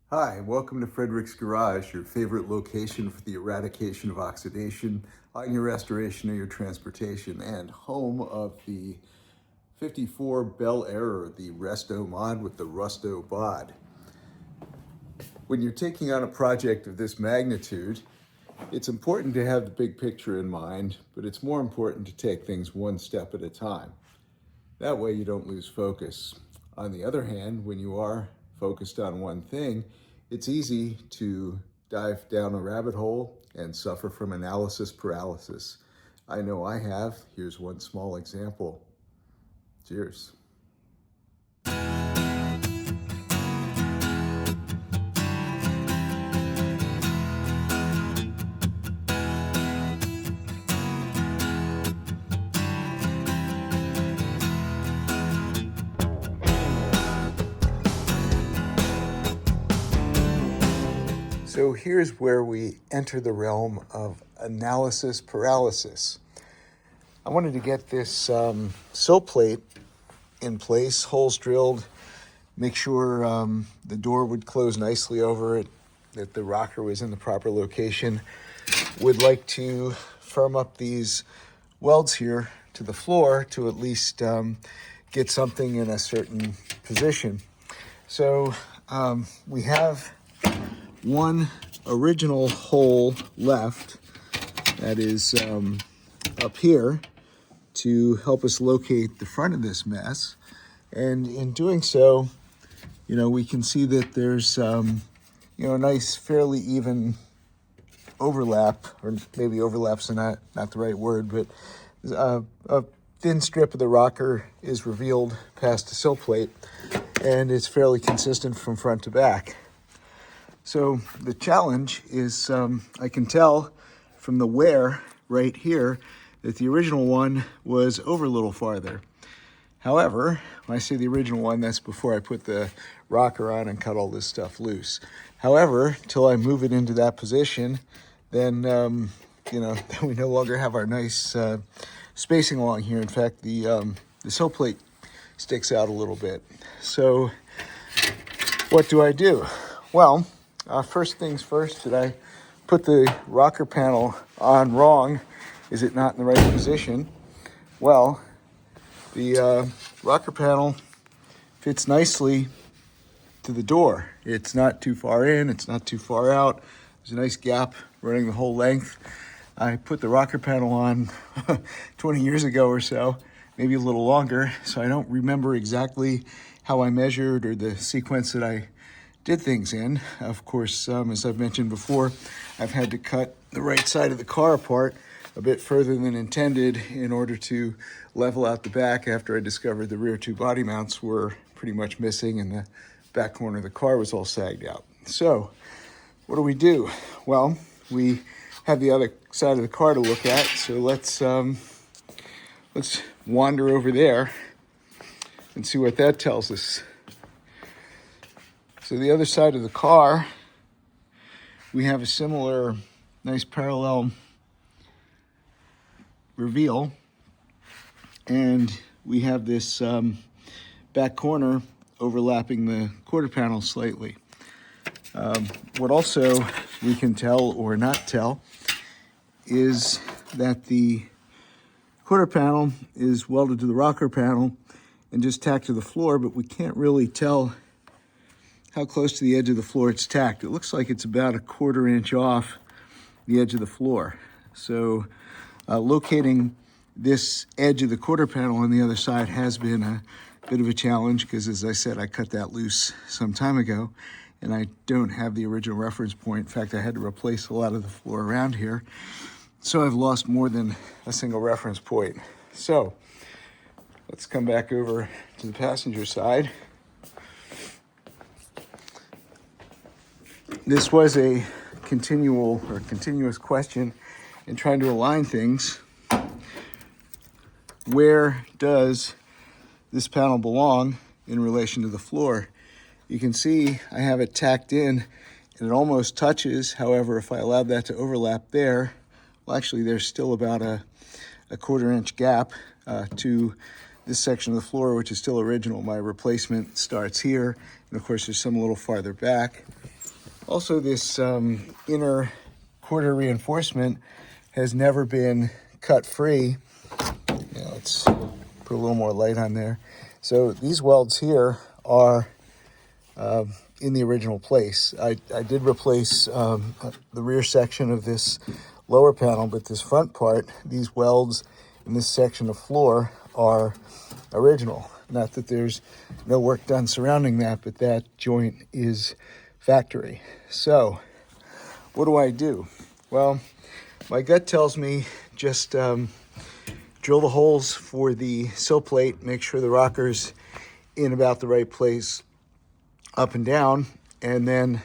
Hi, welcome to Frederick's Garage, your favorite location for the eradication of oxidation on your restoration or your transportation, and home of the 54 Bel Airror, the resto-mod with the rusto-bod. When you're taking on a project of this magnitude, it's important to have the big picture in mind, but it's more important to take things one step at a time. That way you don't lose focus. On the other hand, when you are focused on one thing, it's easy to dive down a rabbit hole and suffer from analysis paralysis. I know I have. Here's one small example. Cheers. So here's where we enter the realm of analysis paralysis. I wanted to get this sill plate in place, holes drilled, make sure the door would close nicely over it, that the rocker was in the proper location. Would like to firm up these welds here to the floor to at least get something in a certain position. So we have one original hole left that is up here to help us locate the front of this mess. And in doing so, we can see that there's, a nice, fairly even overlap, or maybe overlap's not the right word, but a thin strip of the rocker is revealed past the sill plate, and it's fairly consistent from front to back. So the challenge is I can tell from the wear right here that the original one was over a little farther. However, when I say the original one, that's before I put the rocker on and cut all this stuff loose. However, till I move it into that position, then, then we no longer have our nice spacing along here. In fact, the sill plate sticks out a little bit. So what do I do? Well, first things first, did I put the rocker panel on wrong? Is it not in the right position? Well, the rocker panel fits nicely to the door. It's not too far in, it's not too far out. There's a nice gap running the whole length. I put the rocker panel on 20 years ago or so, maybe a little longer, so I don't remember exactly how I measured or the sequence that I did things in. Of course, as I've mentioned before, I've had to cut the right side of the car apart a bit further than intended in order to level out the back after I discovered the rear two body mounts were pretty much missing and the back corner of the car was all sagged out. So what do? Well, we have the other side of the car to look at, so let's wander over there and see what that tells us. So the other side of the car, we have a similar nice parallel reveal, and we have this back corner overlapping the quarter panel slightly. What also we can tell or not tell is that the quarter panel is welded to the rocker panel and just tacked to the floor, but we can't really tell how close to the edge of the floor it's tacked. It looks like it's about a 1/4 inch off the edge of the floor. So locating this edge of the quarter panel on the other side has been a bit of a challenge because, as I said, I cut that loose some time ago and I don't have the original reference point. In fact, I had to replace a lot of the floor around here. So I've lost more than a single reference point. So let's come back over to the passenger side. This was a continuous question in trying to align things. Where does this panel belong in relation to the floor? You can see I have it tacked in and it almost touches. However, if I allowed that to overlap there, well, actually there's still about a 1/4 inch gap to this section of the floor, which is still original. My replacement starts here, and of course there's some a little farther back. Also, this inner quarter reinforcement has never been cut free. Let's put a little more light on there. So these welds here are in the original place. I did replace the rear section of this lower panel, but this front part, these welds in this section of floor are original. Not that there's no work done surrounding that, but that joint is factory. So what do? Well, my gut tells me just drill the holes for the sill plate, make sure the rocker's in about the right place, up and down, and then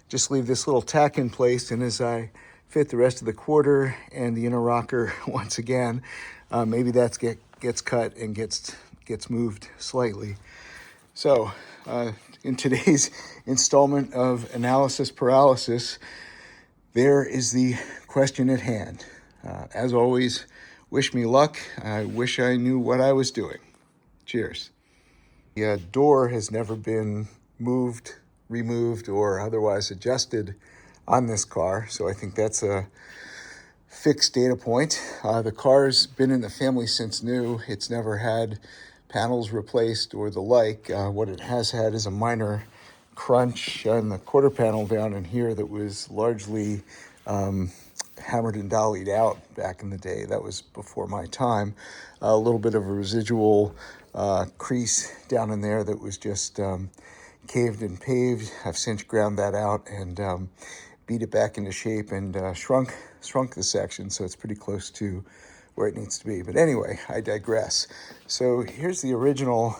just leave this little tack in place. And as I fit the rest of the quarter and the inner rocker once again, maybe that gets cut and gets moved slightly. So in today's installment of Analysis Paralysis, there is the question at hand. As always, wish me luck. I wish I knew what I was doing. Cheers. The door has never been moved, removed, or otherwise adjusted on this car, so I think that's a fixed data point. The car's been in the family since new. It's never had panels replaced or the like. What it has had is a minor crunch on the quarter panel down in here that was largely hammered and dollied out back in the day. That was before my time. A little bit of a residual crease down in there that was just caved and paved. I've since ground that out and beat it back into shape and shrunk the section, so it's pretty close to where it needs to be. But anyway, I digress. So here's the original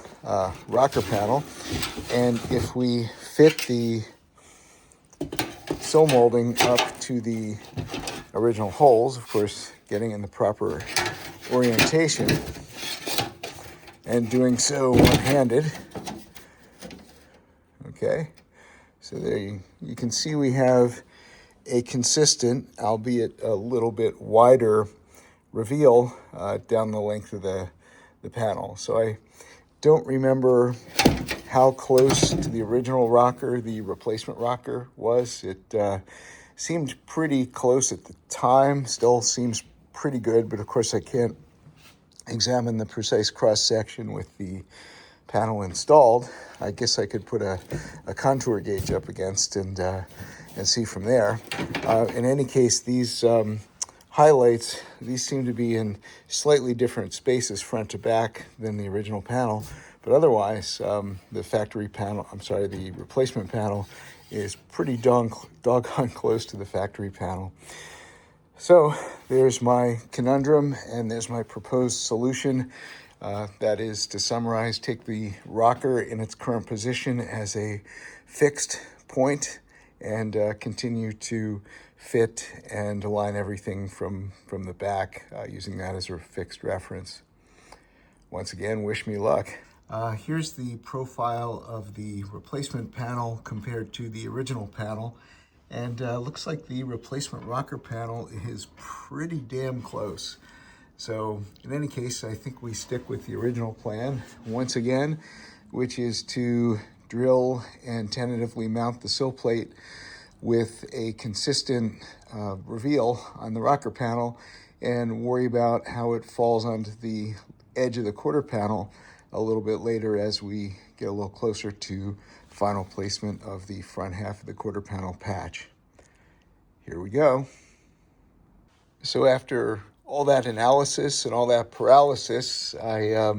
rocker panel, and if we fit the sill molding up to the original holes, of course, getting in the proper orientation and doing so one-handed. Okay, so there you can see we have a consistent, albeit a little bit wider, reveal down the length of the panel. So I don't remember how close to the original rocker the replacement rocker was. It seemed pretty close at the time, still seems pretty good, but of course I can't examine the precise cross section with the panel installed. I guess I could put a contour gauge up against and see from there. In any case, these highlights, these seem to be in slightly different spaces front to back than the original panel, but otherwise the replacement panel is pretty doggone close to the factory panel. So there's my conundrum and there's my proposed solution. That is, to summarize, take the rocker in its current position as a fixed point and continue to fit and align everything from the back using that as a fixed reference. Once again, wish me luck. Here's the profile of the replacement panel compared to the original panel. And looks like the replacement rocker panel is pretty damn close. So in any case, I think we stick with the original plan once again, which is to drill and tentatively mount the sill plate with a consistent reveal on the rocker panel and worry about how it falls onto the edge of the quarter panel a little bit later as we get a little closer to final placement of the front half of the quarter panel patch. Here we go. So after all that analysis and all that paralysis, I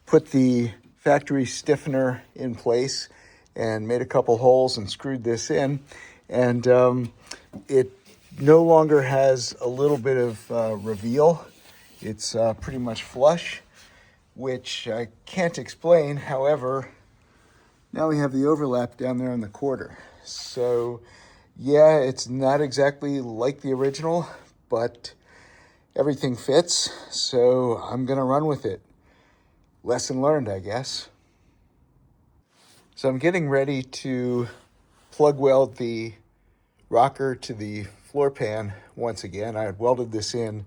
put the factory stiffener in place and made a couple holes and screwed this in. And it no longer has a little bit of reveal. It's pretty much flush, which I can't explain. However, now we have the overlap down there in the quarter. So yeah, it's not exactly like the original, but everything fits, so I'm gonna run with it. Lesson learned, I guess. So I'm getting ready to plug weld the rocker to the floor pan once again. I had welded this in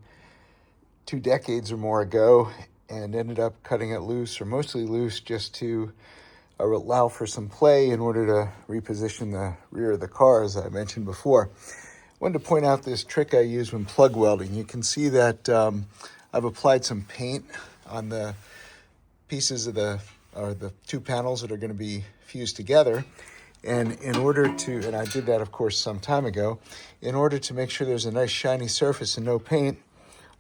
2 decades or more ago and ended up cutting it loose, or mostly loose, just to allow for some play in order to reposition the rear of the car, as I mentioned before. I wanted to point out this trick I use when plug welding. You can see that I've applied some paint on the pieces of the two panels that are going to be fused together. And in order to, and I did that, of course, some time ago, in order to make sure there's a nice shiny surface and no paint,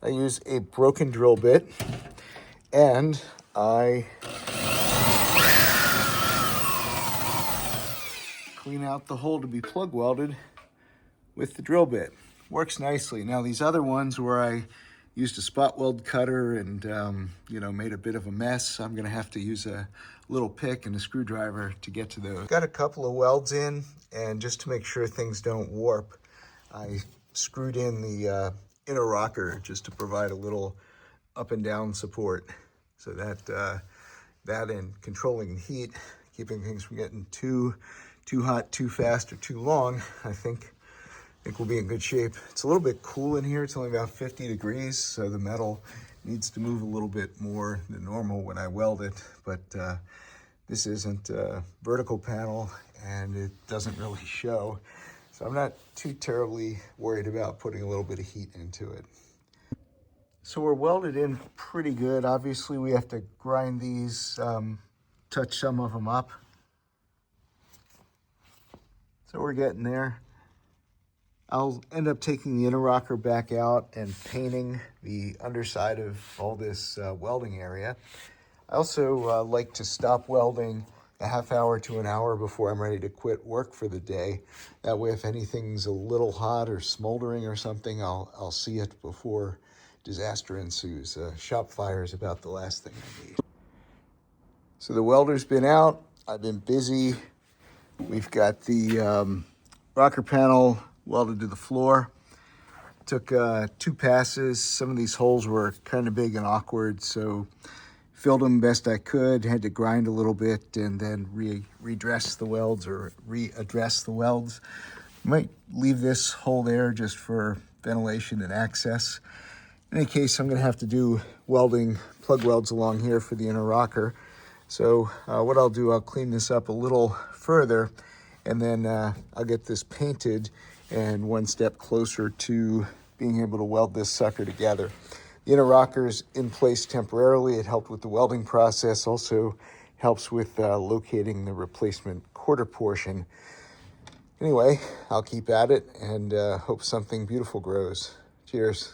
I use a broken drill bit, and I clean out the hole to be plug welded with the drill bit. Works nicely. Now these other ones where I used a spot weld cutter and made a bit of a mess, I'm gonna have to use a little pick and a screwdriver to get to those. Got a couple of welds in, and just to make sure things don't warp, I screwed in the inner rocker just to provide a little up and down support, so that and controlling the heat, keeping things from getting too hot, too fast, or too long, I think we'll be in good shape. It's a little bit cool in here. It's only about 50 degrees, so the metal needs to move a little bit more than normal when I weld it, but this isn't a vertical panel and it doesn't really show, so I'm not too terribly worried about putting a little bit of heat into it. So we're welded in pretty good. Obviously we have to grind these, touch some of them up. So we're getting there. I'll end up taking the inner rocker back out and painting the underside of all this welding area. I also like to stop welding a half hour to an hour before I'm ready to quit work for the day. That way, if anything's a little hot or smoldering or something, I'll see it before disaster ensues. Shop fire is about the last thing I need. So the welder's been out. I've been busy. We've got the rocker panel welded to the floor. Took 2 passes. Some of these holes were kind of big and awkward, so filled them best I could. Had to grind a little bit and then redress the welds or readdress the welds. Might leave this hole there just for ventilation and access. In any case, I'm going to have to do welding, plug welds along here for the inner rocker. So what I'll do, I'll clean this up a little further, and then I'll get this painted and one step closer to being able to weld this sucker together. The inner rocker's in place temporarily. It helped with the welding process, also helps with locating the replacement quarter portion. Anyway, I'll keep at it and hope something beautiful grows. Cheers.